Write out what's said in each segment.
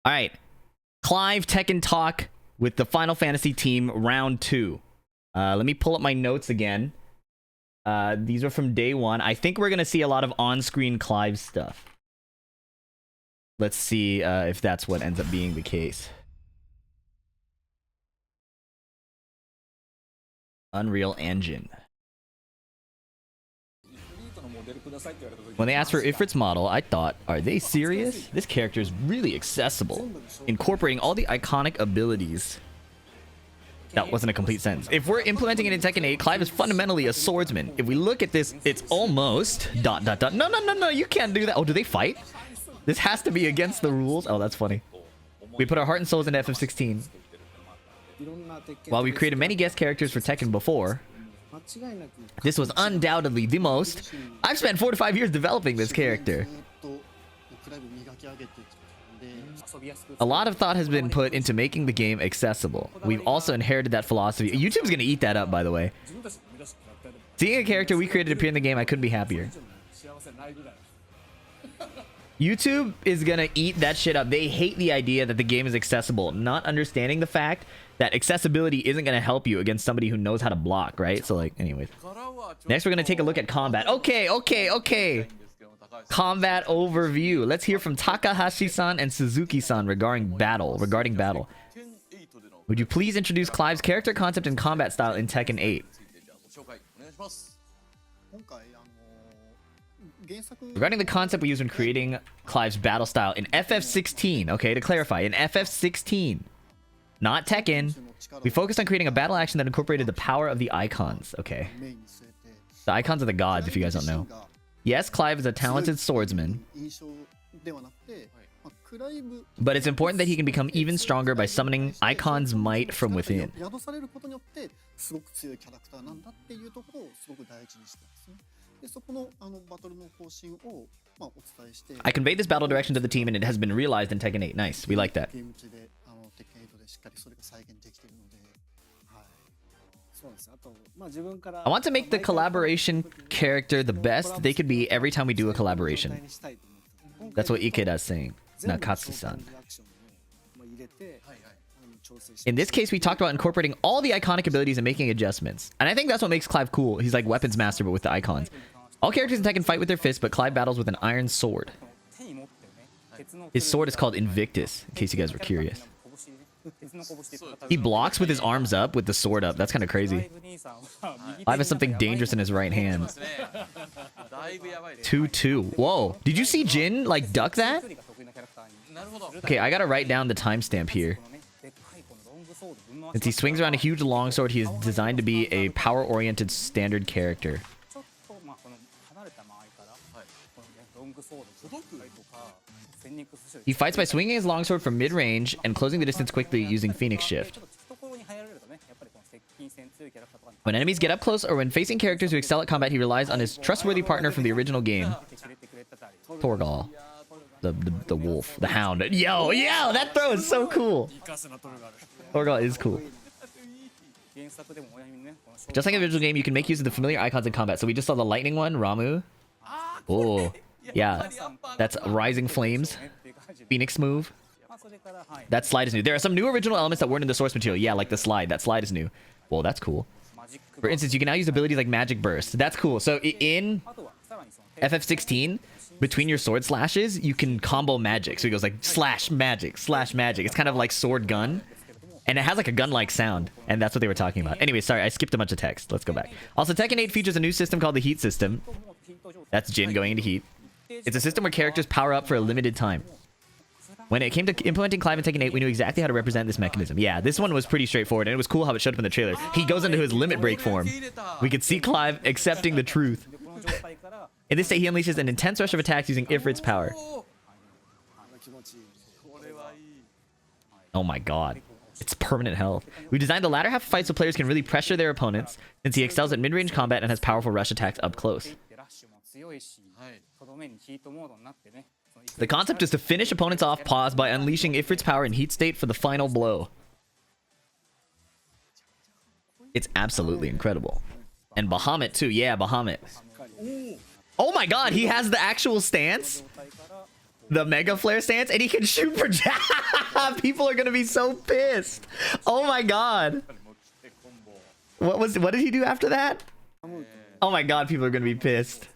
All right. Clive Tekken Talk with the Final Fantasy team round 2. Let me pull up my notes again. These are from day 1. I think we're going to see a lot of on-screen Clive stuff. Let's see if that's what ends up being the case. Unreal Engine. When they asked for Ifrit's model, I thought, are they serious? This character is really accessible, incorporating all the iconic abilities. That wasn't a complete sentence. If we're implementing it in Tekken 8, Clive is fundamentally a swordsman. If we look at this, it's almost ... No, you can't do that. Oh, do they fight? This has to be against the rules. Oh, that's funny. We put our heart and souls into FF16. While we've created many guest characters for Tekken before, this was undoubtedly the most. I've spent 4 to 5 years developing this character. A lot of thought has been put into making the game accessible. We've also inherited that philosophy. YouTube's gonna eat that up, by the way. Seeing a character we created appear in the game, I couldn't be happier. YouTube is gonna eat that shit up. They hate the idea that the game is accessible, not understanding the fact that accessibility isn't gonna help you against somebody who knows how to block, right? So, like, anyways. Next, we're gonna take a look at combat. Okay. Combat overview. Let's hear from Takahashi-san and Suzuki-san regarding battle. Would you please introduce Clive's character concept and combat style in Tekken 8? Regarding the concept we use when creating Clive's battle style in FF16, okay, to clarify, in FF16, not Tekken, we focused on creating a battle action that incorporated the power of the icons, okay. The icons are the gods, if you guys don't know. Yes, Clive is a talented swordsman, but it's important that he can become even stronger by summoning Icon's might from within. I conveyed this battle direction to the team and it has been realized in Tekken 8. Nice, we like that. I want to make the collaboration character the best they could be every time we do a collaboration. That's what Ikeda's saying. Nakatsu-san. In this case, we talked about incorporating all the iconic abilities and making adjustments. And I think that's what makes Clive cool. He's like weapons master, but with the icons. All characters in Tekken fight with their fists, but Clive battles with an iron sword. His sword is called Invictus, in case you guys were curious. He blocks with his arms up, with the sword up. That's kind of crazy. Clive has something dangerous in his right hand. 2-2. Whoa. Did you see Jin, like, duck that? Okay, I gotta write down the timestamp here. Since he swings around a huge longsword, he is designed to be a power-oriented standard character. He fights by swinging his longsword from mid-range and closing the distance quickly using Phoenix Shift. When enemies get up close or when facing characters who excel at combat, he relies on his trustworthy partner from the original game, Torgal. The wolf, the hound. Yo, that throw is so cool. Torgal is cool. Just like in the original game, you can make use of the familiar icons in combat. So we just saw the lightning one, Ramu. Oh, yeah. That's Rising Flames. Phoenix move. That slide is new. There are some new original elements that weren't in the source material. Yeah, like the slide. That slide is new. Well, that's cool. For instance, you can now use abilities like Magic Burst. That's cool. So in FF16, between your sword slashes, you can combo magic. So he goes like slash magic, slash magic. It's kind of like sword gun. And it has like a gun-like sound. And that's what they were talking about. Anyway, sorry, I skipped a bunch of text. Let's go back. Also, Tekken 8 features a new system called the Heat System. That's Jin going into Heat. It's a system where characters power up for a limited time. When it came to implementing Clive in Tekken 8, we knew exactly how to represent this mechanism. Yeah, this one was pretty straightforward, and it was cool how it showed up in the trailer. He goes into his limit break form. We could see Clive accepting the truth. In this state, he unleashes an intense rush of attacks using Ifrit's power. Oh my god. It's permanent health. We designed the latter half of fights so players can really pressure their opponents, since he excels at mid-range combat and has powerful rush attacks up close. The concept is to finish opponents off pause by unleashing Ifrit's power in heat state for the final blow. It's absolutely incredible. And Bahamut too. Yeah, Bahamut. Oh my god, he has the actual stance? the mega flare stance, and he can shoot projectiles. People are gonna be so pissed. Oh my god. What did he do after that? Oh my god, people are gonna be pissed.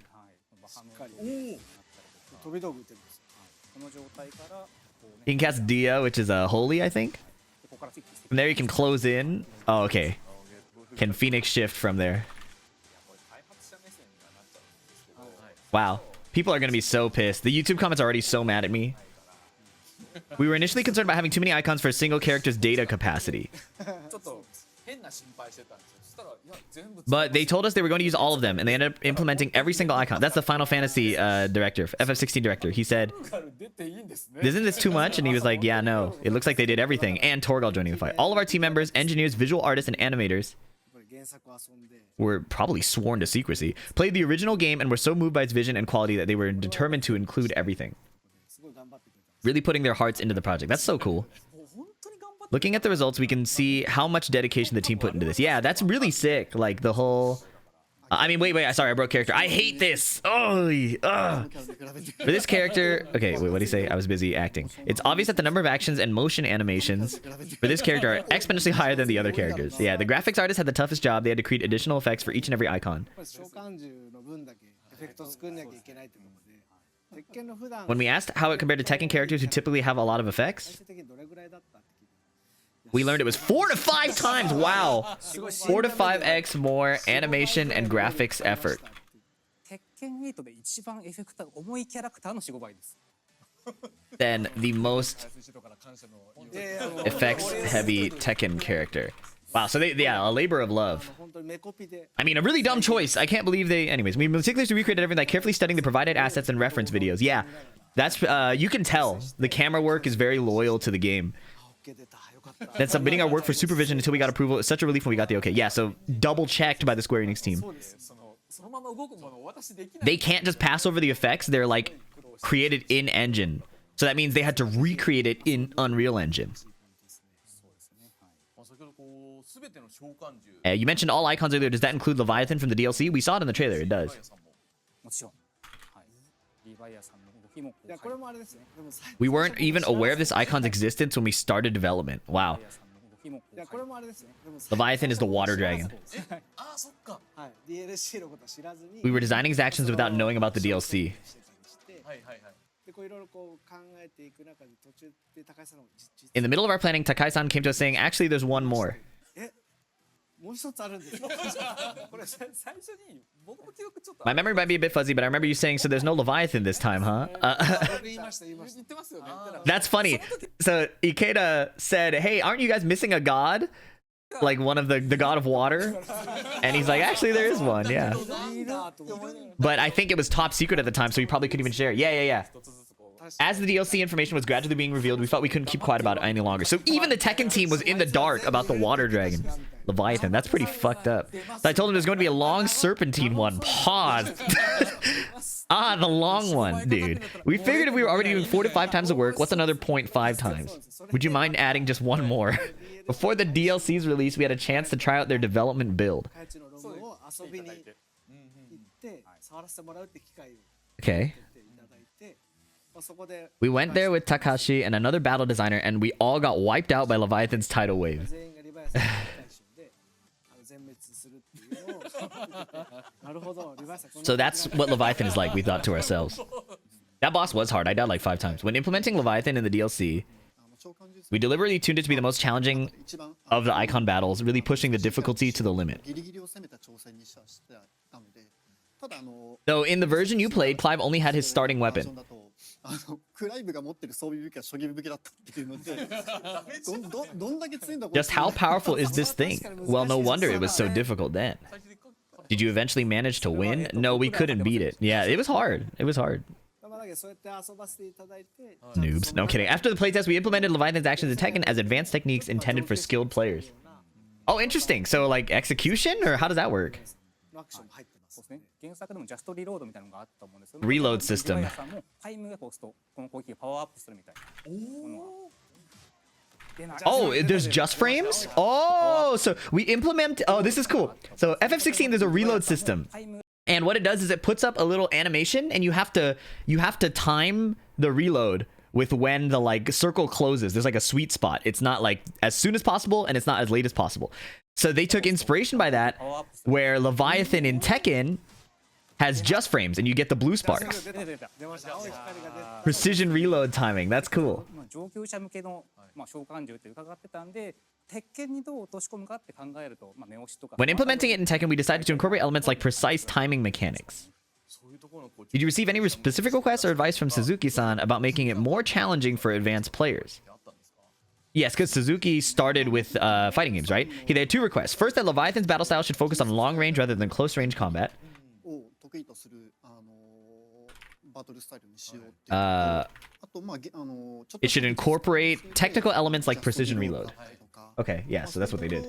He can cast Dia, which is a holy, I think. From there you can close in. Oh, okay. Can Phoenix shift from there? Wow. People are gonna be so pissed. The YouTube comments are already so mad at me. We were initially concerned about having too many icons for a single character's data capacity. But they told us they were going to use all of them, and they ended up implementing every single icon. That's the Final Fantasy director, FF16 director. He said, isn't this too much? And he was like, yeah, no. It looks like they did everything. And Torgal joining the fight. All of our team members, engineers, visual artists, and animators were probably sworn to secrecy, played the original game, and were so moved by its vision and quality that they were determined to include everything. Really putting their hearts into the project. That's so cool. Looking at the results, we can see how much dedication the team put into this. Yeah, that's really sick. Like the whole... I mean, wait, sorry, I broke character. I hate this. Oh, for this character... Okay, wait, what did he say? I was busy acting. It's obvious that the number of actions and motion animations for this character are exponentially higher than the other characters. Yeah, the graphics artist had the toughest job. They had to create additional effects for each and every icon. When we asked how it compared to Tekken characters who typically have a lot of effects, we learned it was 4 to 5 times. Wow. 4 to 5x more animation and graphics effort than the most effects heavy Tekken character. Wow, so yeah, a labor of love. I mean, a really dumb choice. I can't believe they... Anyways, we meticulously recreated everything by carefully studying the provided assets and reference videos. Yeah, that's... you can tell. The camera work is very loyal to the game. Then submitting our work for supervision until we got approval. It's such a relief when we got the okay. Yeah, so double checked by the Square Enix team. They can't just pass over the effects. They're like created in engine. So that means they had to recreate it in Unreal Engine. You mentioned all icons earlier. Does that include Leviathan from the DLC? We saw it in the trailer. It does. We weren't even aware of this icon's existence when we started development. Wow. Leviathan is the water dragon. We were designing his actions without knowing about the DLC. In the middle of our planning, Takai-san came to us saying, actually, there's one more. My memory might be a bit fuzzy, but I remember you saying, so there's no Leviathan this time, huh? That's funny. So Ikeda said, hey, aren't you guys missing a god? Like one of the god of water? And he's like, actually, there is one, yeah. But I think it was top secret at the time, so he probably couldn't even share. Yeah. As the DLC information was gradually being revealed, we felt we couldn't keep quiet about it any longer. So even the Tekken team was in the dark about the water dragon. Leviathan. That's pretty fucked up. So I told him there's going to be a long serpentine one. Pause. The long one, dude. We figured if we were already doing 4 to 5 times the work, what's another 0.5 times? Would you mind adding just one more? Before the DLC's release, we had a chance to try out their development build. Okay. We went there with Takashi and another battle designer, and we all got wiped out by Leviathan's tidal wave. So that's what Leviathan is like, we thought to ourselves. That boss was hard. I died like 5 times. When implementing Leviathan in the DLC, we deliberately tuned it to be the most challenging of the icon battles, really pushing the difficulty to the limit. Though in the version you played, Clive only had his starting weapon. Just how powerful is this thing? Well, no wonder it was so difficult then. Did you eventually manage to win? No, we couldn't beat it. Yeah, it was hard. It was hard. Noobs. No, I'm kidding. After the playtest, we implemented Leviathan's actions in Tekken as advanced techniques intended for skilled players. Oh, interesting. So, like, execution? Or how does that work? Reload system. Oh, there's just frames? Oh, so we implement... Oh, this is cool. So FF16, there's a reload system. And what it does is it puts up a little animation, and you have to time the reload with when the like circle closes. There's like a sweet spot. It's not like as soon as possible and it's not as late as possible. So they took inspiration by that, where Leviathan in Tekken has just frames and you get the blue sparks. Precision reload timing. That's cool. When implementing it in Tekken, we decided to incorporate elements like precise timing mechanics. Did you receive any specific requests or advice from Suzuki-san about making it more challenging for advanced players? Yes, because Suzuki started with fighting games, right? They had two requests. First, that Leviathan's battle style should focus on long range rather than close range combat. It should incorporate technical elements like precision reload. Okay, yeah, so that's what they did.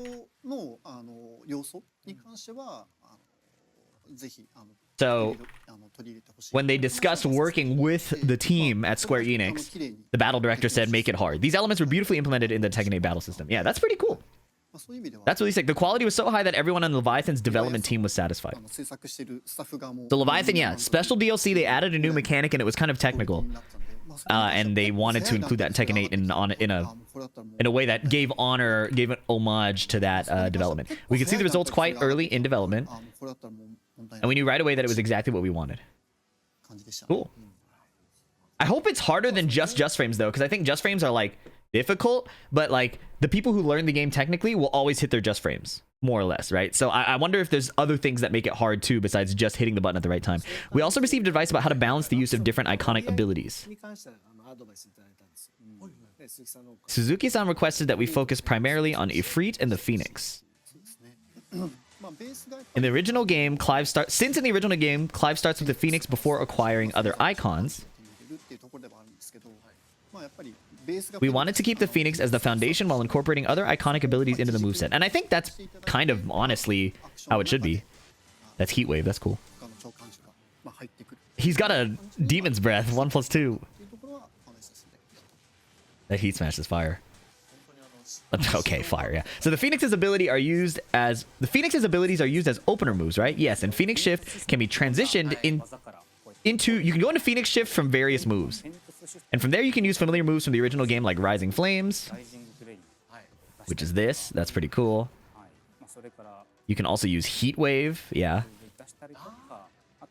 So, when they discussed working with the team at Square Enix, the battle director said, make it hard. These elements were beautifully implemented in the Tekken 8 battle system. Yeah, that's pretty cool. That's really sick. The quality was so high that everyone on Leviathan's development team was satisfied. So Leviathan, yeah, special DLC, they added a new mechanic and it was kind of technical. And they wanted to include that in Tekken 8 in a way that gave honor, gave an homage to that development. We could see the results quite early in development. And we knew right away that it was exactly what we wanted. Cool. I hope it's harder than just frames though, because I think just frames are like difficult, but like the people who learn the game technically will always hit their just frames, more or less, right? So I wonder if there's other things that make it hard too, besides just hitting the button at the right time. We also received advice about how to balance the use of different iconic abilities. Suzuki-san requested that we focus primarily on Ifrit and the Phoenix. In the original game, since in the original game, Clive starts with the Phoenix before acquiring other icons. We wanted to keep the Phoenix as the foundation while incorporating other iconic abilities into the moveset. And I think that's kind of honestly how it should be. That's Heat Wave, that's cool. He's got a Demon's Breath, 1+2. That Heat Smash is fire. Okay, fire, yeah. So the Phoenix's abilities are used as opener moves, right? Yes, and Phoenix Shift can be transitioned into you can go into Phoenix Shift from various moves. And from there you can use familiar moves from the original game like Rising Flames, which is this. That's pretty cool. You can also use Heat Wave, yeah.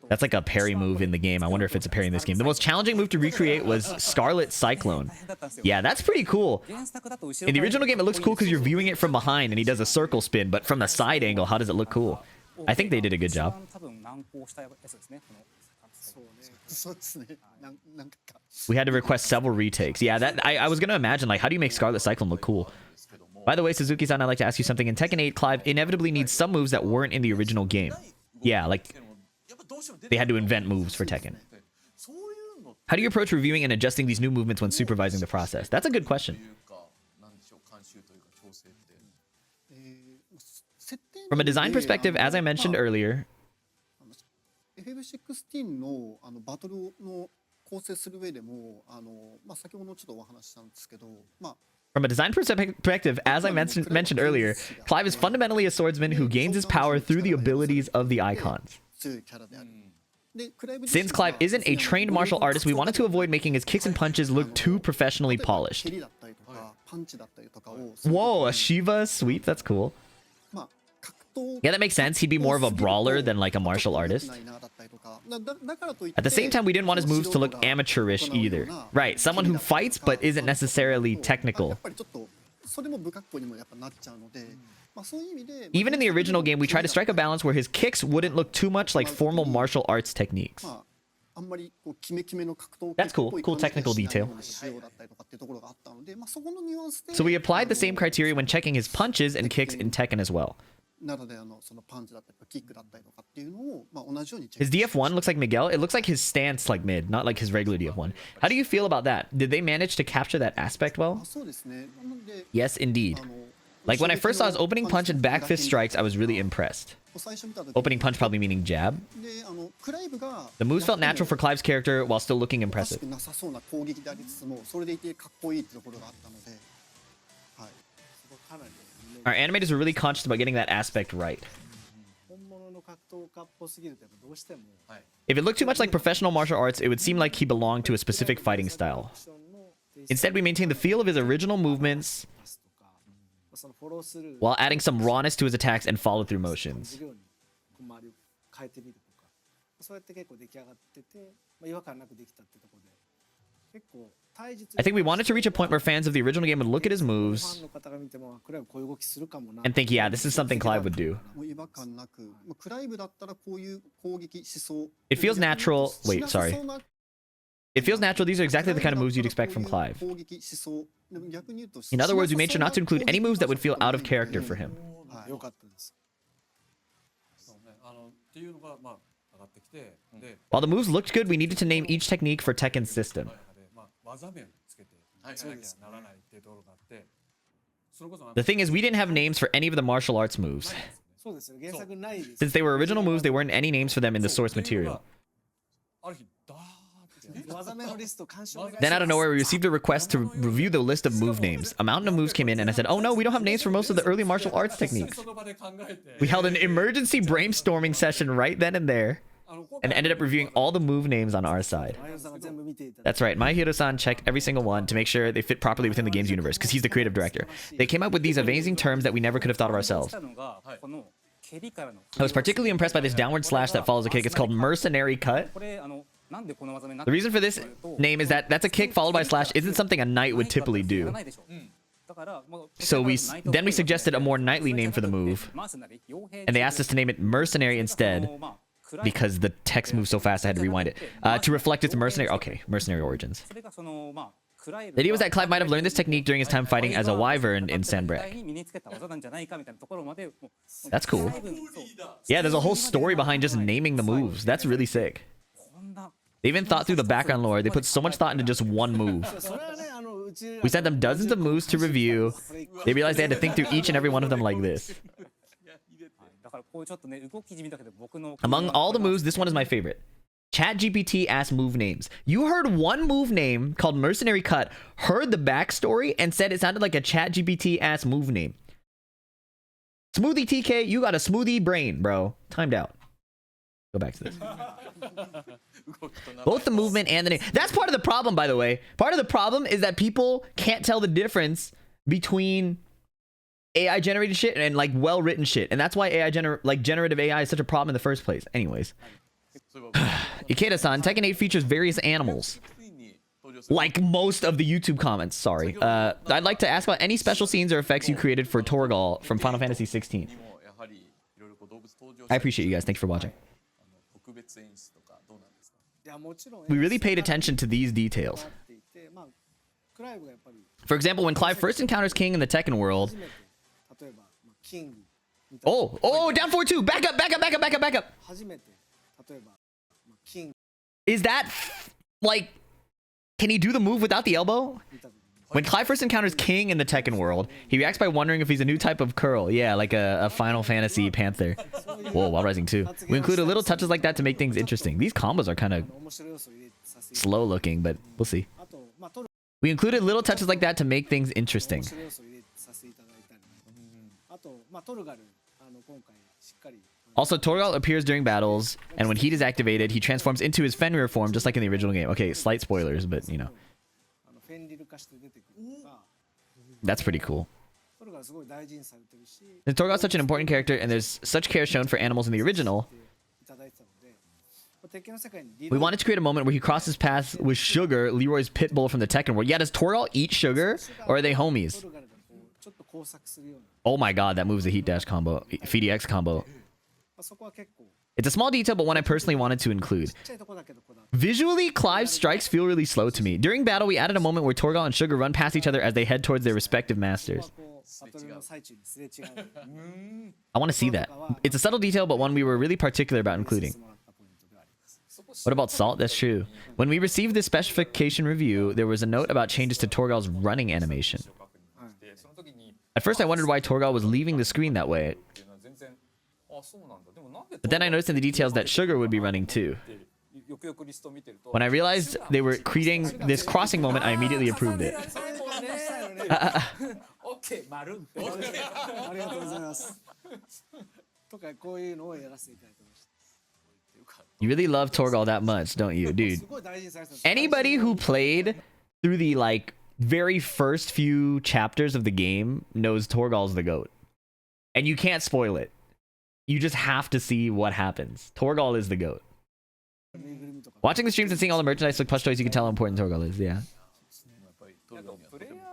That's like a parry move in the game. I wonder if it's a parry in this game. The most challenging move to recreate was Scarlet Cyclone. Yeah, that's pretty cool. In the original game, it looks cool because you're viewing it from behind and he does a circle spin, but from the side angle, how does it look cool? I think they did a good job. We had to request several retakes. Yeah, that I was going to imagine, like, how do you make Scarlet Cyclone look cool? By the way, Suzuki-san, I'd like to ask you something. In Tekken 8, Clive inevitably needs some moves that weren't in the original game. Yeah, like they had to invent moves for Tekken. How do you approach reviewing and adjusting these new movements when supervising the process? That's a good question. From a design perspective, as I mentioned earlier, Clive is fundamentally a swordsman who gains his power through the abilities of the icons. Since Clive isn't a trained martial artist, we wanted to avoid making his kicks and punches look too professionally polished. Whoa, a Shiva sweep? That's cool. Yeah, that makes sense. He'd be more of a brawler than like a martial artist. At the same time, we didn't want his moves to look amateurish either. Right, someone who fights but isn't necessarily technical. Even in the original game, we tried to strike a balance where his kicks wouldn't look too much like formal martial arts techniques. That's cool. Cool technical detail. So we applied the same criteria when checking his punches and kicks in Tekken as well. His DF1 looks like Miguel. It looks like his stance like mid, not like his regular DF1. How do you feel about that? Did they manage to capture that aspect well? Yes, indeed. Like when I first saw his opening punch and back fist strikes, I was really impressed. Opening punch probably meaning jab. The moves felt natural for Clive's character while still looking impressive. Our animators were really conscious about getting that aspect right. If it looked too much like professional martial arts, it would seem like he belonged to a specific fighting style. Instead, we maintain the feel of his original movements while adding some rawness to his attacks and follow-through motions. I think we wanted to reach a point where fans of the original game would look at his moves and think, yeah, this is something Clive would do. It feels natural. Wait, sorry. It feels natural. These are exactly the kind of moves you'd expect from Clive. In other words, we made sure not to include any moves that would feel out of character for him. While the moves looked good, we needed to name each technique for Tekken's system. The thing is, we didn't have names for any of the martial arts moves. Since they were original moves, there weren't any names for them in the source material. Then out of nowhere, we received a request to review the list of move names. A mountain of moves came in, and I said, oh no, we don't have names for most of the early martial arts techniques. We held an emergency brainstorming session right then and there, and ended up reviewing all the move names on our side. That's right, Maihiro-san checked every single one to make sure they fit properly within the game's universe, because he's the creative director. They came up with these amazing terms that we never could have thought of ourselves. I was particularly impressed by this downward slash that follows a kick. It's called Mercenary Cut. The reason for this name is that that's a kick followed by a slash isn't something a knight would typically do. So then we suggested a more knightly name for the move, and they asked us to name it Mercenary instead, because the text moves so fast I had to rewind it, to reflect its mercenary origins. The idea was that Clive might have learned this technique during his time fighting as a wyvern in Sanbreque. That's cool. Yeah, there's a whole story behind just naming the moves. That's really sick. They even thought through the background lore. They put so much thought into just one move. We sent them dozens of moves to review. They realized they had to think through each and every one of them like this. Among all the moves, this one is my favorite. ChatGPT asked move names. You heard one move name called Mercenary Cut, heard the backstory, and said it sounded like a ChatGPT ass move name. Smoothie TK, you got a smoothie brain, bro. Timed out. Go back to this. Both the movement and the name. That's part of the problem, by the way. Part of the problem is that people can't tell the difference between AI generated shit and like well-written shit. And that's why generative AI is such a problem in the first place. Anyways. Ikeda-san, Tekken 8 features various animals. Like most of the YouTube comments, sorry. I'd like to ask about any special scenes or effects you created for Torgal from Final Fantasy 16. I appreciate you guys. Thanks for watching. We really paid attention to these details. For example, when Clive first encounters King in the Tekken world... Oh, down 4-2. Back up. Is that, like... Can he do the move without the elbow? When Clive first encounters King in the Tekken world, he reacts by wondering if he's a new type of curl. Yeah, like a Final Fantasy Panther. Whoa, Wild Rising 2. We included little touches like that to make things interesting. These combos are kind of slow looking, but we'll see. We included little touches like that to make things interesting. Also, Torgal appears during battles, and when heat is activated, he transforms into his Fenrir form, just like in the original game. Okay, slight spoilers, but, you know. That's pretty cool. Since Torgal's such an important character, and there's such care shown for animals in the original, we wanted to create a moment where he crosses paths with Sugar, Leroy's pit bull from the Tekken world. Yeah, does Torgal eat Sugar, or are they homies? Oh my god, that moves the heat dash combo, FDX combo. It's a small detail, but one I personally wanted to include. Visually, Clive's strikes feel really slow to me. During battle, we added a moment where Torgal and Sugar run past each other as they head towards their respective masters. I want to see that. It's a subtle detail, but one we were really particular about including. What about Salt? That's true. When we received this specification review, there was a note about changes to Torgal's running animation. At first, I wondered why Torgal was leaving the screen that way. But then I noticed in the details that Sugar would be running too. When I realized they were creating this crossing moment, I immediately approved it. You really love Torgal that much, don't you, dude? Anybody who played through the like very first few chapters of the game knows Torgal's the GOAT. And you can't spoil it. You just have to see what happens. Torgal is the GOAT. Watching the streams and seeing all the merchandise like plush toys, you can tell how important Torgal is, yeah.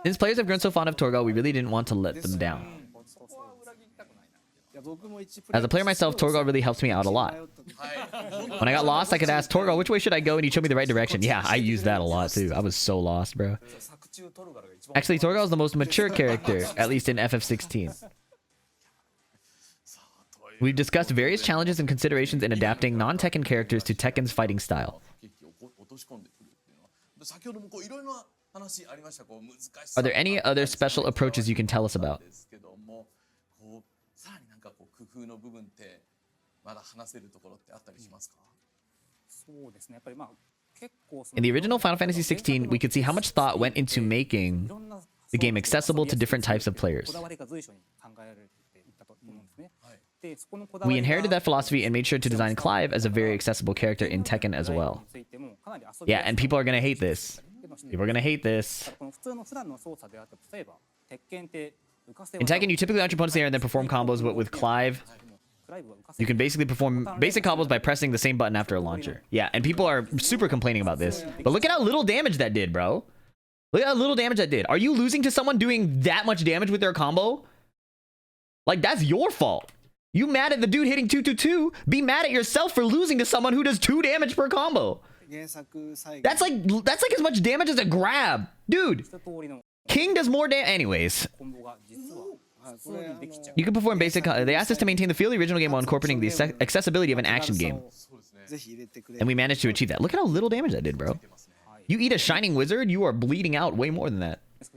Since players have grown so fond of Torgal, we really didn't want to let them down. As a player myself, Torgal really helps me out a lot. When I got lost, I could ask Torgal, which way should I go? And he'd show me the right direction. Yeah, I used that a lot too. I was so lost, bro. Actually, Torgal is the most mature character, at least in FF16. We've discussed various challenges and considerations in adapting non-Tekken characters to Tekken's fighting style. Are there any other special approaches you can tell us about? In the original Final Fantasy XVI, we could see how much thought went into making the game accessible to different types of players. We inherited that philosophy and made sure to design Clive as a very accessible character in Tekken as well. Yeah, and people are gonna hate this. People are gonna hate this. In Tekken, you typically launch your opponents in the air and then perform combos, but with Clive, you can basically perform basic combos by pressing the same button after a launcher. Yeah, and people are super complaining about this. But look at how little damage that did, bro. Look at how little damage that did. Are you losing to someone doing that much damage with their combo? Like, that's your fault. You mad at the dude hitting 222? Be mad at yourself for losing to someone who does 2 damage per combo. That's like as much damage as a grab. Dude, King does more damage. Anyways. You can perform basic... They asked us to maintain the feel of the original game while incorporating the accessibility of an action game. And we managed to achieve that. Look at how little damage that did, bro. You eat a Shining Wizard, you are bleeding out way more than that. Just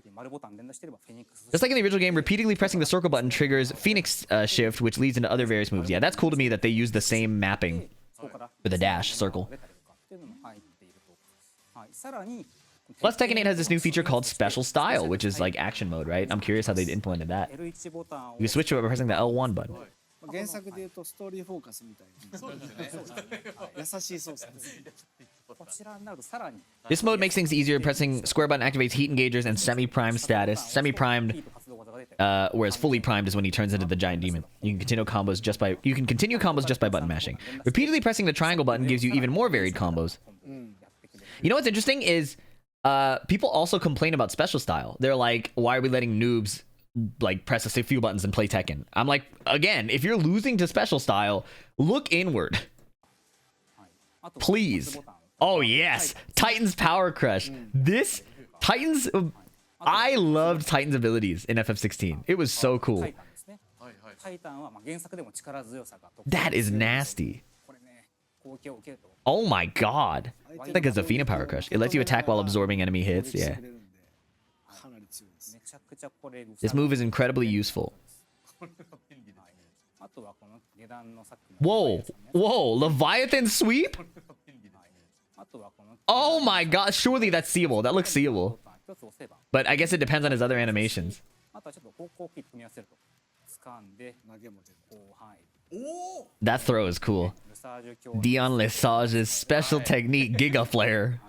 like in the original game, repeatedly pressing the circle button triggers Phoenix Shift, which leads into other various moves. Yeah, that's cool to me that they use the same mapping for the dash circle. Plus, Tekken 8 has this new feature called Special Style, which is like action mode, right? I'm curious how they implemented that. You switch to it by pressing the L1 button. This mode makes things easier. Pressing square button activates heat engagers and semi-primed status. Semi-primed, whereas fully primed is when he turns into the giant demon. You can continue combos just by button mashing. Repeatedly pressing the triangle button gives you even more varied combos. You know what's interesting is people also complain about special style. They're like, why are we letting noobs like press a few buttons and play Tekken? I'm like, again, if you're losing to special style, look inward. Please. Oh yes, Titan's Power Crush. This Titan's... I loved Titan's abilities in FF16. It was so cool. That is nasty. Oh my god. It's like a Zafina Power Crush. It lets you attack while absorbing enemy hits. Yeah. This move is incredibly useful. Whoa. Whoa. Leviathan Sweep? Oh my god. Surely that's seeable. That looks seeable. But I guess it depends on his other animations. That throw is cool. Dion Lesage's special technique, Giga Flare.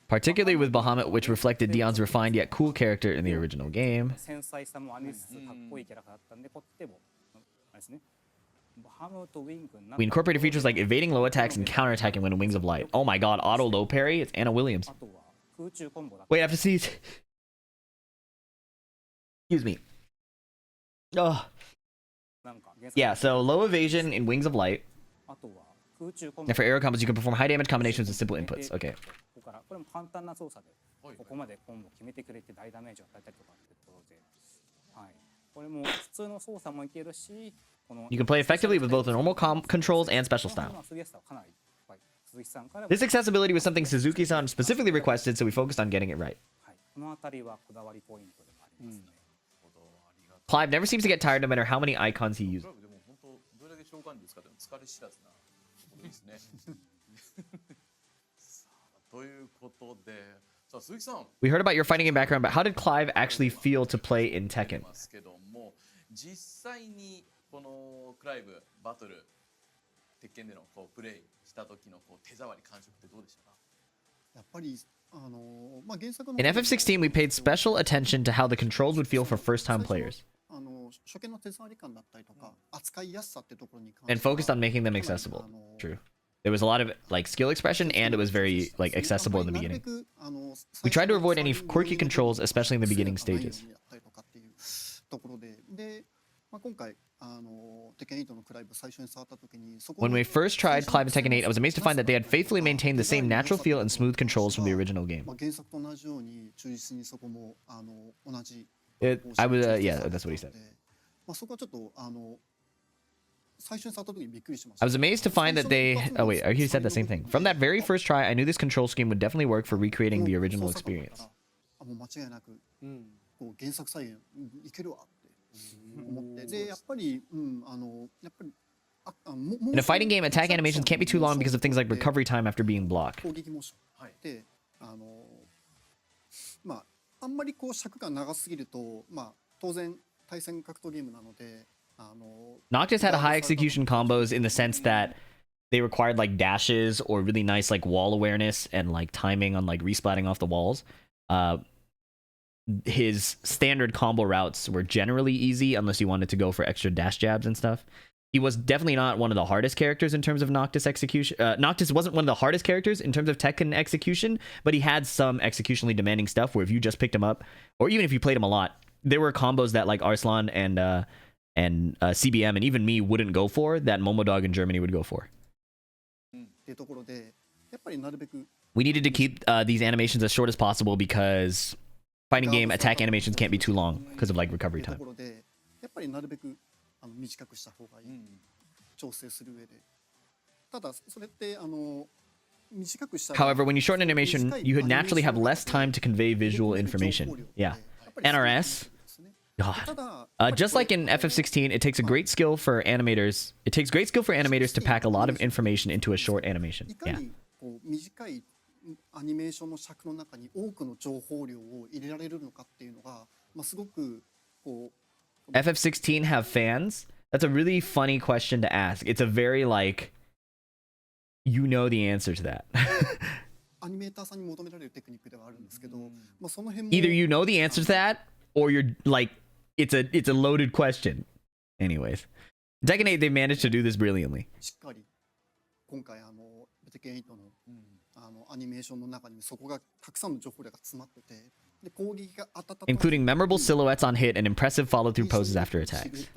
Particularly with Bahamut, which reflected Dion's refined yet cool character in the original game. We incorporated features like evading low attacks and counterattacking when in Wings of Light. Oh my god, auto low parry? It's Anna Williams. Wait, I have to see it. Excuse me. Oh. Yeah, so low evasion in Wings of Light. And for aero combos, you can perform high damage combinations with simple inputs. Okay. You can play effectively with both the normal controls and special style. This accessibility was something Suzuki-san specifically requested, so we focused on getting it right. Clive never seems to get tired no matter how many icons he uses. We heard about your fighting game background, but how did Clive actually feel to play in Tekken? このクライブバトル鉄拳でのこうプレイした時のこう手触り感触ってどうでしたか？やっぱり原作の In FF16, we paid special attention to how the controls would feel for first-time players 初見の手触り感だったりとか扱いやすさってところに関して and focused on making them accessible. True. There was a lot of like skill expression and it was very like accessible in the beginning. We tried to avoid any quirky controls, especially in the beginning stages. ところで、今回Tekken 8のクライブ最初に触った時に When we first tried Clive and Tekken 8, I was amazed to find that they had faithfully maintained the same natural feel and smooth controls from the original game. 原作と同じように忠実にそこも同じ I was yeah, that's what he said. そこはちょっと最初に触った時にびっくりしました。 I was amazed to find that they oh wait, he said the same thing. From that very first try, I knew this control scheme would definitely work for recreating the original experience. もう間違いなくこう原作再現いけるわって思ってでやっぱりやっぱり In a fighting game, attack animations can't be too long because of things like recovery time after being blocked. 攻撃モーションであんまりこう尺が長すぎると当然対戦格闘ゲームなのでNoctis had a high execution combos in the sense that they required like dashes or really nice like wall awareness and like timing on like resplatting off the walls. His standard combo routes were generally easy unless you wanted to go for extra dash jabs and stuff. He was definitely not one of the hardest characters in terms of Noctis execution. Noctis wasn't one of the hardest characters in terms of Tekken execution, but he had some executionally demanding stuff where if you just picked him up, or even if you played him a lot, there were combos that like Arslan and CBM and even me wouldn't go for that Momodog in Germany would go for. We needed to keep these animations as short as possible because fighting game attack animations can't be too long because of like recovery time. However, when you shorten animation, you naturally have less time to convey visual information. Yeah. NRS. God. Just like in FF16, it takes a great skill for animators. It takes great skill for animators to pack a lot of information into a short animation. Yeah. FF16 have fans? That's a really funny question to ask. It's a very like, you know the answer to that. Either you know the answer to that, or you're like, it's a loaded question. Anyways, Tekken 8, they managed to do this brilliantly. Including memorable silhouettes on hit and impressive follow-through poses after attacks.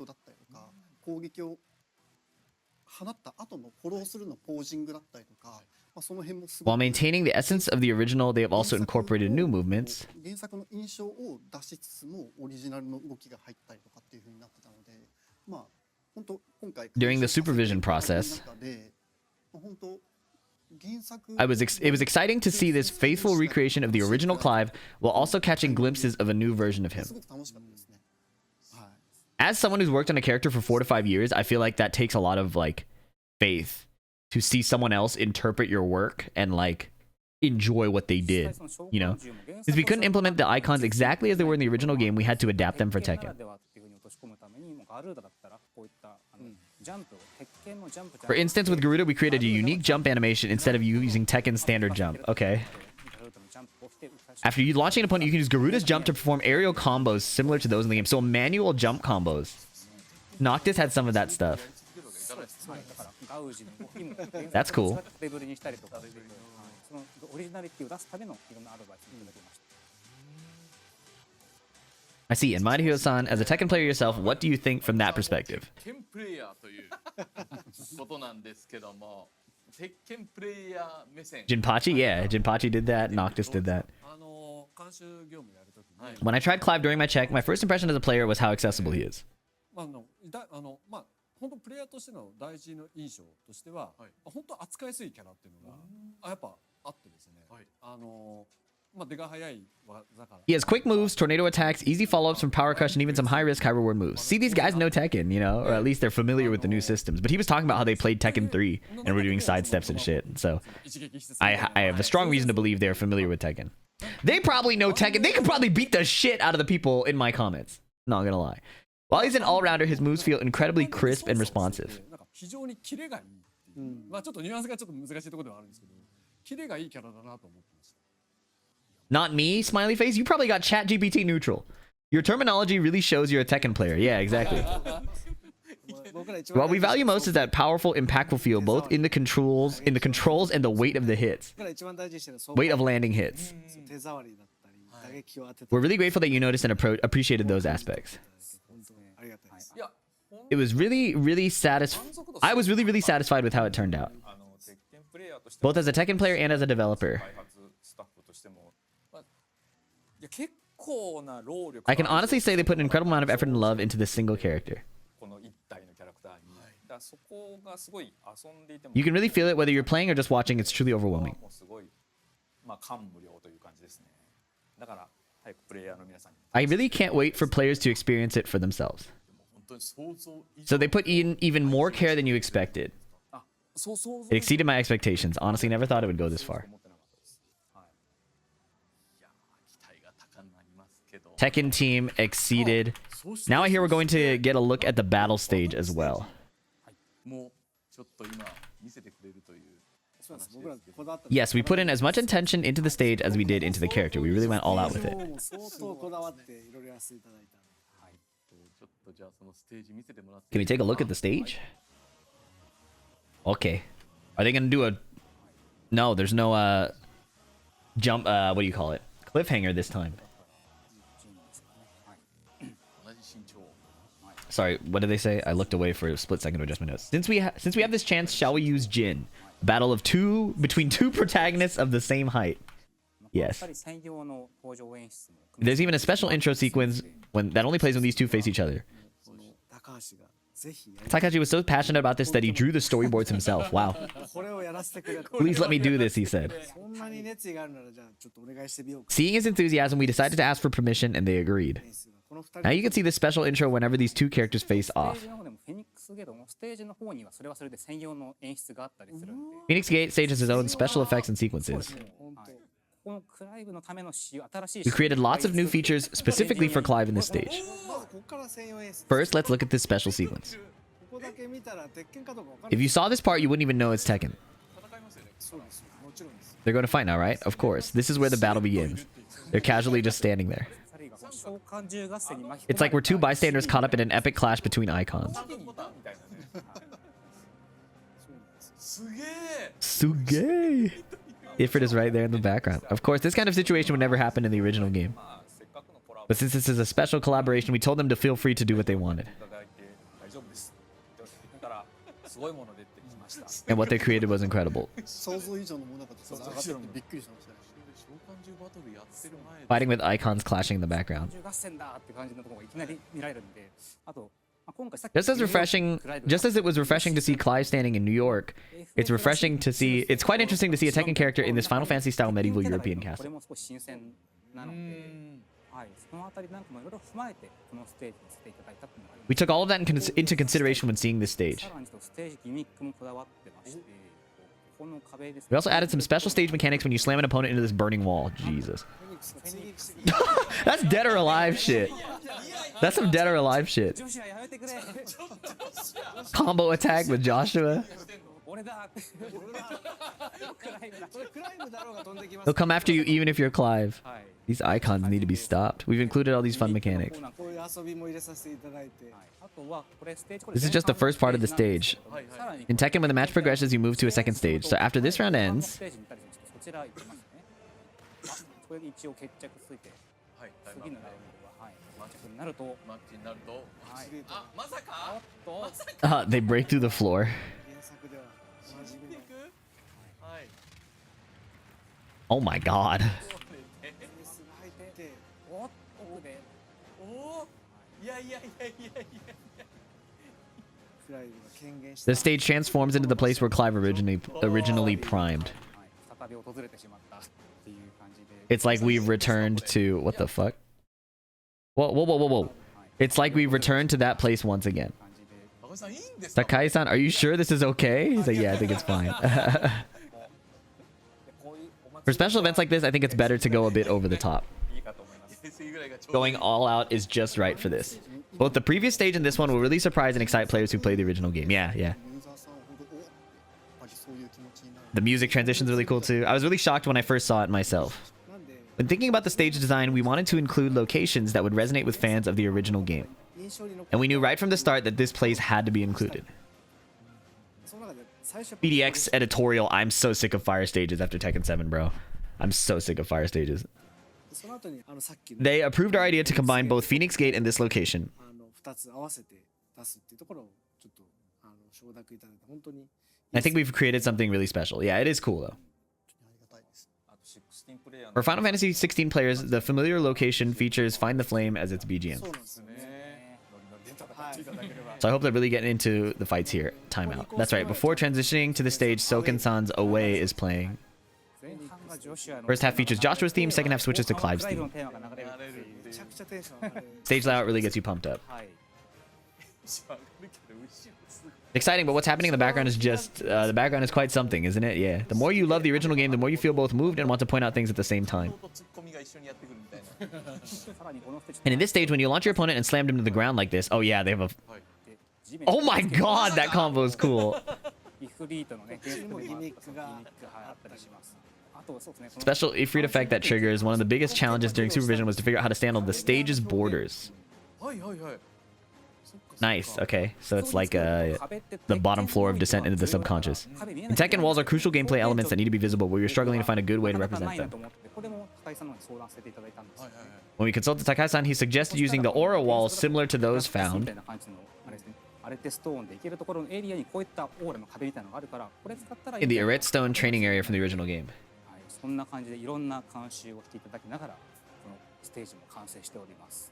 While maintaining the essence of the original, they have also incorporated new movements. During the supervision process, it was exciting to see this faithful recreation of the original Clive while also catching glimpses of a new version of him. As someone who's worked on a character for 4 to 5 years, I feel like that takes a lot of like faith to see someone else interpret your work and like enjoy what they did, you know? Because we couldn't implement the icons exactly as they were in the original game, we had to adapt them for Tekken. For instance, with Garuda, we created a unique jump animation instead of using Tekken's standard jump. Okay. After you launching an opponent, you can use Garuda's jump to perform aerial combos similar to those in the game. So manual jump combos. Noctis had some of that stuff. That's cool. I see. And Madhyo-san, as a Tekken player yourself, what do you think from that perspective? Jinpachi? Yeah, Jinpachi did that. Noctis did that. When I tried Clive during my check, my first impression as a player was how accessible he is. He has quick moves, tornado attacks, easy follow-ups from power crush, and even some high-risk, high-reward moves. See, these guys know Tekken, you know? Or at least they're familiar with the new systems. But he was talking about how they played Tekken 3 and were doing sidesteps and shit. So I have a strong reason to believe they're familiar with Tekken. They probably know Tekken. They could probably beat the shit out of the people in my comments. Not gonna lie. While he's an all-rounder, his moves feel incredibly crisp and responsive. なんか非常にキレがいいっていう、まあちょっとニュアンスがちょっと難しいところではあるんですけど、キレがいいキャラだなと思ってました。 Not me, smiley face. You probably got ChatGPT neutral. Your terminology really shows you're a Tekken player. Yeah, exactly. What we value most is that powerful, impactful feel, both in the controls and the weight of the hits, weight of landing hits. We're really grateful that you noticed and appreciated those aspects. It was really I was really satisfied with how it turned out, both as a Tekken player and as a developer. I can honestly say they put an incredible amount of effort and love into this single character. You can really feel it whether you're playing or just watching. It's truly overwhelming. I really can't wait for players to experience it for themselves. So they put in even more care than you expected. It exceeded my expectations. Honestly, never thought it would go this far. Tekken team exceeded. Now I hear we're going to get a look at the battle stage as well. Yes, we put in as much intention into the stage as we did into the character. We really went all out with it. Can we take a look at the stage? Okay. Are they gonna do a... No, there's no jump, what do you call it? Cliffhanger this time. Sorry, what did they say? I looked away for a split second to adjust my notes. Since we have this chance, shall we use Jin? Battle of between two protagonists of the same height. Yes. There's even a special intro sequence that only plays when these two face each other. Takashi was so passionate about this that he drew the storyboards himself. Wow. Please let me do this, he said. Seeing his enthusiasm, we decided to ask for permission and they agreed. Now you can see this special intro whenever these two characters face off. Phoenix Gate stage has his own special effects and sequences. We created lots of new features specifically for Clive in this stage. First, let's look at this special sequence. If you saw this part, you wouldn't even know it's Tekken. They're going to fight now, right? Of course. This is where the battle begins. They're casually just standing there. It's like we're two bystanders caught up in an epic clash between icons. Suge! Ifrit is right there in the background. Of course, this kind of situation would never happen in the original game. But since this is a special collaboration, we told them to feel free to do what they wanted. And what they created was incredible. Fighting with icons clashing in the background. Just as it was refreshing to see Clive standing in New York, it's quite interesting to see a Tekken character in this Final Fantasy style medieval European castle. We took all of that into consideration when seeing this stage. We also added some special stage mechanics when you slam an opponent into this burning wall. Jesus. That's dead or alive shit. That's some dead or alive shit. Combo attack with Joshua. He'll come after you even if you're Clive. These icons need to be stopped. We've included all these fun mechanics. This is just the first part of the stage. In Tekken, when the match progresses, you move to a second stage. So after this round ends... they break through the floor. Oh my god. The stage transforms into the place where Clive originally primed. It's like we've returned to... What the fuck? Whoa. It's like we've returned to that place once again. Sakai-san, are you sure this is okay? He's like, yeah, I think it's fine. For special events like this, I think it's better to go a bit over the top. Going all out is just right for this. Both the previous stage and this one will really surprise and excite players who play the original game. Yeah, yeah. ユーザーさんほどおやっぱりそういう気持ちになる The music transition's really cool too. I was really shocked when I first saw it myself. なんで When thinking about the stage design, we wanted to include locations that would resonate with fans of the original game. 印象に残る And we knew right from the start that this place had to be included. その中で最初 BDX editorial, I'm so sick of fire stages after Tekken 7, bro. I'm so sick of fire stages. その後にさっきの They approved our idea to combine both Phoenix Gate and this location. 2つ合わせて出すっていうところをちょっと承諾いただいて本当に I think we've created something really special. Yeah, it is cool though. ありがたいです For Final Fantasy 16 players, the familiar location features Find the Flame as its BGM. そうなんですよねはい So I hope they're really getting into the fights here. Timeout. That's right. Before transitioning to the stage, Soken-san's Away is playing. 前半がジョシュアの First half features Joshua's theme, second half switches to Clive's クライブ theme. のテーマが流れるっていうめちゃくちゃテンション上がる Stage layout really gets you pumped up. はい Exciting, but what's happening in the background is just the background is quite something, isn't it? Yeah. The more you love the original game, the more you feel both moved and want to point out things at the same time. ツッコミが一緒にやってくるみたいなさらにこのステージ And in this stage, when you launch your opponent and slammed him to the ground like this, oh yeah, they have a. 地面 Oh my god, that combo is cool. イフリートのねギミックがあったりしますあとそうですね Special Ifrit effect that triggers. One of the biggest challenges during supervision was to figure out how to stand on the stage's borders. はいはいはい Nice. Okay, so it's like the bottom floor of descent into the subconscious. In Tekken, walls are crucial gameplay elements that need to be visible, but we were struggling to find a good way to represent them. これも高井さんの方に相談させていただいたんです When we consulted Takai-san, he suggested using the aura walls similar to those み found たいな感じのあれですねあれってストーンで行けるところのエリアにこういったオーラの壁みたいなのがあるからこれ使ったらいい in the んじゃない Aret Stone training area from the original game. はいそんな感じでいろんな監修をしていただきながらこのステージも完成しております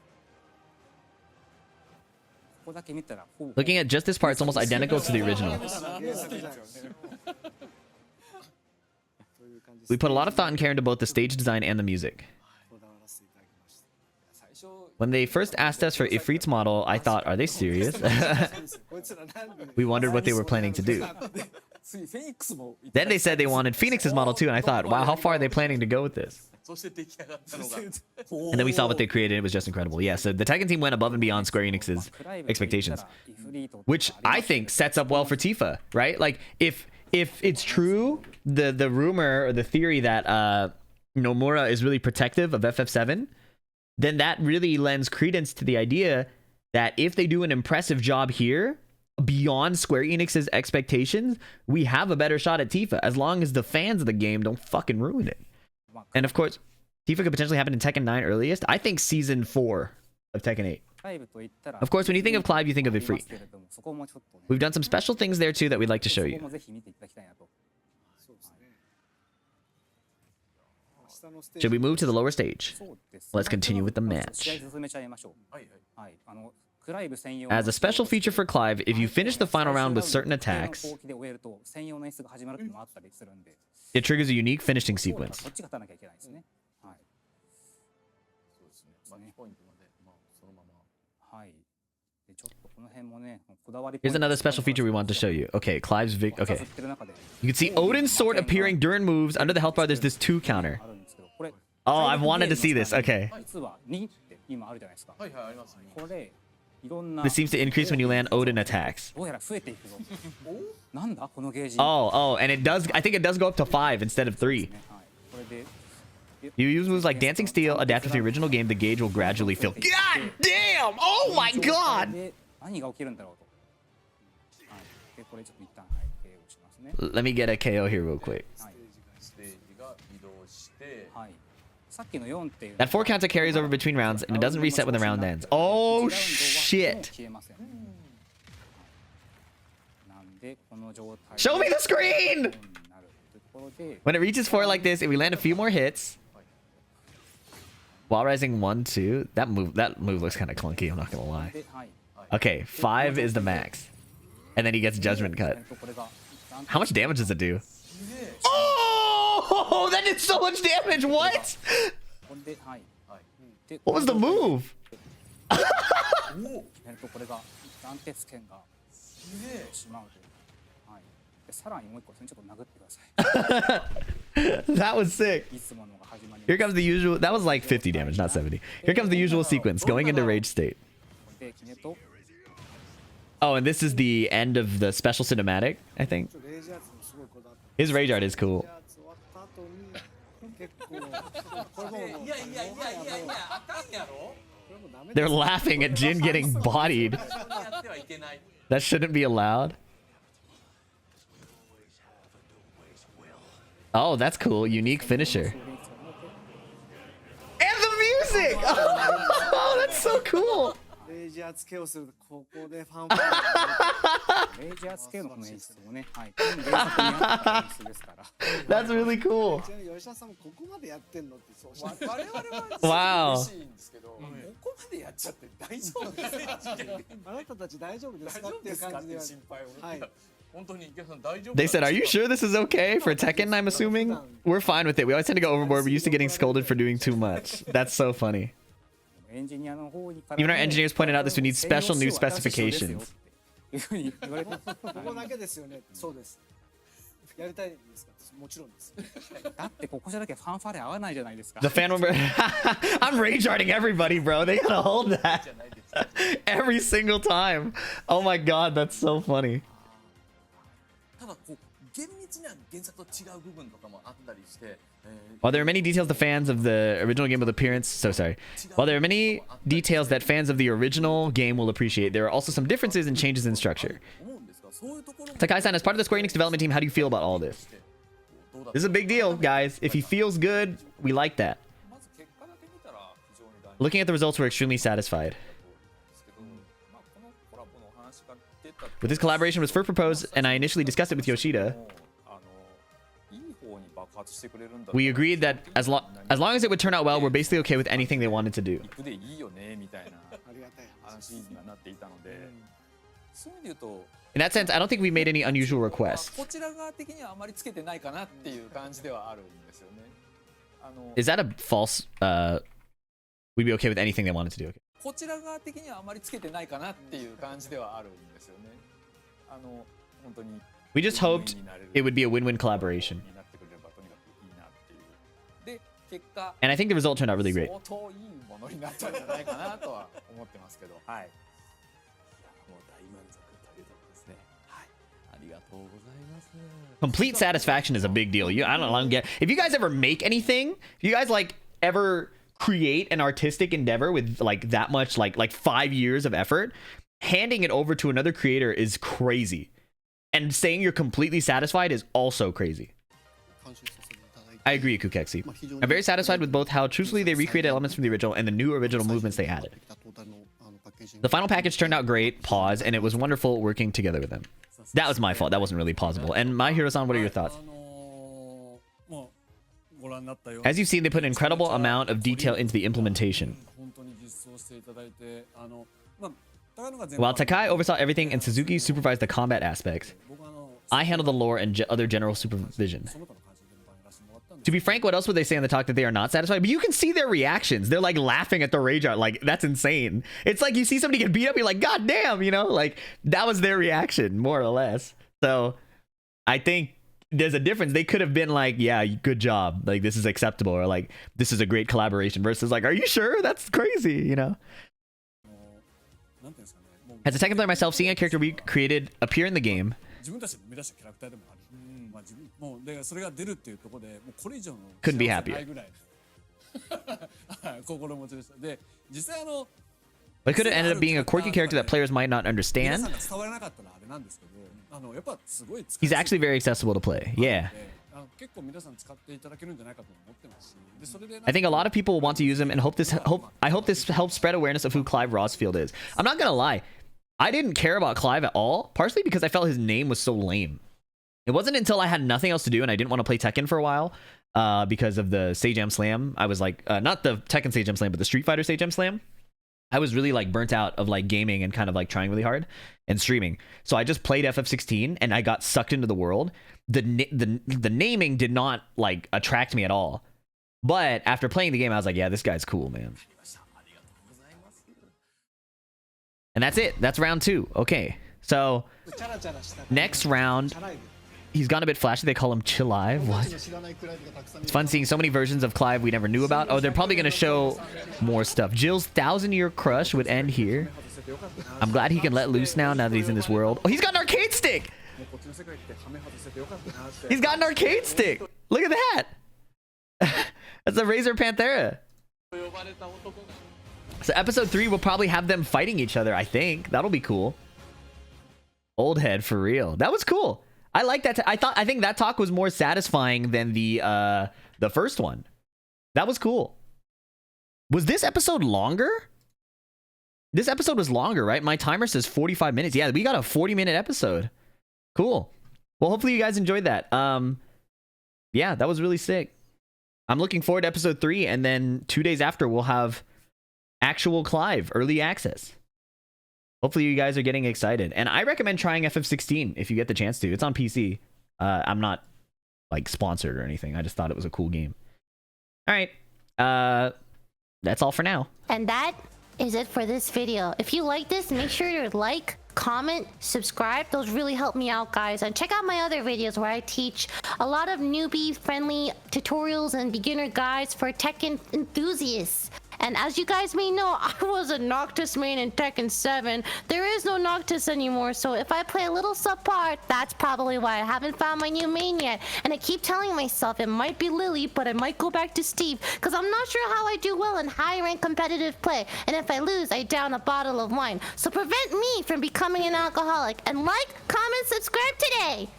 ここだけ見たらほぼ Looking at just this part, it's almost identical to the original. 原作じゃんという感じです We put a lot of thought and care into both the stage design and the music. こだわらせていただきました 最初 When they first asked us for Ifrit's model, I thought, are they serious? こいつらなんで We wondered what they were planning to do. ついフェニックスも Then they said they wanted Phoenix's model too, and I thought, wow, how far are they planning to go with this? そして出来上がったのが And then we saw what they created. It was just incredible. Yeah, so the Tekken team went above and beyond Square Enix's expectations, which I think sets up well for Tifa, right? Like, if it's true, the rumor or the theory that Nomura is really protective of FF7, then that really lends credence to the idea that if they do an impressive job here, beyond Square Enix's expectations, we have a better shot at Tifa, as long as the fans of the game don't fucking ruin it. And of course, Tifa could potentially happen in Tekken 9 earliest. I think Season 4 of Tekken 8. Of course, when you think of Clive, you think of Ifrit. We've done some special things there too that we'd like to show you. Should we move to the lower stage? Let's continue with the match. As a special feature for Clive, if you finish the final round with certain attacks, it triggers a unique finishing sequence. そうですねマッチポイントまでまあそのまま Here's another special feature we want to show you. Okay, Clive's okay. You can see Odin's sword appearing during moves. Under the health bar, there's this 2 counter. Oh, I've wanted to see this. Okay. 実は2って今あるじゃないですか。はいはいありますねこれいろんな This seems to increase when you land Odin attacks. どうやら増えていくぞ。なんだこのゲージ。 Oh, and it does. I think it does go up to 5 instead of 3. ねはいこれで You use moves like Dancing Steel, adapted to the original game. The gauge will gradually fill. God damn! Oh my god! で何が起きるんだろうと。はいでこれちょっと一旦はい KO しますね。 Let me get a KO here real quick. はいステージが移動してはい。さっきの4っていう。 That 4 counter carries over between rounds, and it doesn't reset when the round ends. Oh shit! 消えません。なんでこの状態。 Show me the screen! なるというところで。 When it reaches 4 like this, if we land a few more hits, while rising 1, 2, that move looks kind of clunky. I'm not gonna lie. ではい。 Okay, 5 is the max, and then he gets judgment cut. これが How much damage does it do? Oh, that did so much damage. What? これではい。で What was the move? これが暫定権がしまうという。はい。That was sick. Here comes the usual. That was like 50 damage, not 70. Here comes the usual sequence going into rage state. Oh, and this is the end of the special cinematic, I think. His rage art is cool. They're laughing at Jin getting bodied. That shouldn't be allowed. Oh, that's cool. Unique finisher. And the music! Oh, that's so cool. That's really cool. Wow. They said, are you sure this is okay for Tekken? I'm assuming we're fine with it. We always tend to go overboard. We're used to getting scolded for doing too much. That's so funny. Even our engineers pointed out this would need special new specifications. The fan member. I'm rage arting everybody, bro. They gotta hold that every single time. Oh my god, that's so funny. While there are many details the fans of the original game will appearance, While there are many details that fans of the original game will appreciate, there are also some differences and changes in structure. Takai-san, as part of the Square Enix development team, how do you feel about all this? This is a big deal, guys. If he feels good, we like that. Looking at the results, we're extremely satisfied. With this collaboration was first proposed, and I initially discussed it with Yoshida. We agreed that as long as it would turn out well, we're basically okay with anything they wanted to do. In that sense, I don't think we made any unusual requests. Is that a false? We'd be okay with anything they wanted to do. Okay. We just hoped it would be a win-win collaboration. And I think the result turned out really great. Complete satisfaction is a big deal. I don't get. If you guys ever make anything, if you guys like ever create an artistic endeavor with like that much like 5 years of effort, handing it over to another creator is crazy. And saying you're completely satisfied is also crazy. I agree, Kukeksi. I'm very satisfied with both how truthfully they recreated elements from the original and the new original movements they added. The final package turned out great, pause, and it was wonderful working together with them. That was my fault. That wasn't really pausable. And My Hero-san, what are your thoughts? As you've seen, they put an incredible amount of detail into the implementation. While Takai oversaw everything and Suzuki supervised the combat aspects, I handled the lore and other general supervision. To be frank, what else would they say in the talk that they are not satisfied? But you can see their reactions. They're like laughing at the rage art. Like, that's insane. It's like you see somebody get beat up, you're like, God damn, you know? Like, that was their reaction, more or less. So, I think there's a difference. They could have been like, yeah, good job. Like, this is acceptable. Or like, this is a great collaboration. Versus like, are you sure? That's crazy, you know? As a Tekken player myself, seeing a character we created appear in the game, couldn't be happier. But it could have ended up being a quirky character that players might not understand. He's actually very accessible to play. Yeah. I think a lot of people will want to use him and I hope this helps spread awareness of who Clive Rosfield is. I'm not gonna lie, I didn't care about Clive at all, partially because I felt his name was so lame. It wasn't until I had nothing else to do and I didn't want to play Tekken for a while because of the Sage-Am Slam. I was like, not the Tekken Sage-Am Slam, but the Street Fighter Sage-Am Slam. I was really like burnt out of like gaming and kind of like trying really hard and streaming. So I just played FF16 and I got sucked into the world. The naming did not like attract me at all. But after playing the game, I was like, yeah, this guy's cool, man. And that's it. That's round 2. Okay. So next round He's gone a bit flashy. They call him Clive. What? It's fun seeing so many versions of Clive we never knew about. Oh, they're probably going to show more stuff. Jill's 1,000-year crush would end here. I'm glad he can let loose now that he's in this world. Oh, he's got an arcade stick! He's got an arcade stick! Look at that! That's a Razor Panthera. So episode 3 will probably have them fighting each other, I think. That'll be cool. Old head for real. That was cool. I like that. I think that talk was more satisfying than the first one. That was cool. Was this episode longer? This episode was longer, right? My timer says 45 minutes. Yeah, we got a 40-minute episode. Cool. Well, hopefully you guys enjoyed that. Yeah, that was really sick. I'm looking forward to episode 3, and then 2 days after we'll have actual Clive early access. Hopefully you guys are getting excited. And I recommend trying FF16 if you get the chance to. It's on PC. I'm not like sponsored or anything. I just thought it was a cool game. All right. That's all for now. And that is it for this video. If you like this, make sure to like, comment, subscribe. Those really help me out, guys. And check out my other videos where I teach a lot of newbie-friendly tutorials and beginner guides for Tekken enthusiasts. And as you guys may know, I was a Noctis main in Tekken 7. There is no Noctis anymore, so if I play a little subpar, that's probably why I haven't found my new main yet. And I keep telling myself it might be Lily, but I might go back to Steve, because I'm not sure how I do well in high-rank competitive play. And if I lose, I down a bottle of wine. So prevent me from becoming an alcoholic. And like, comment, subscribe today!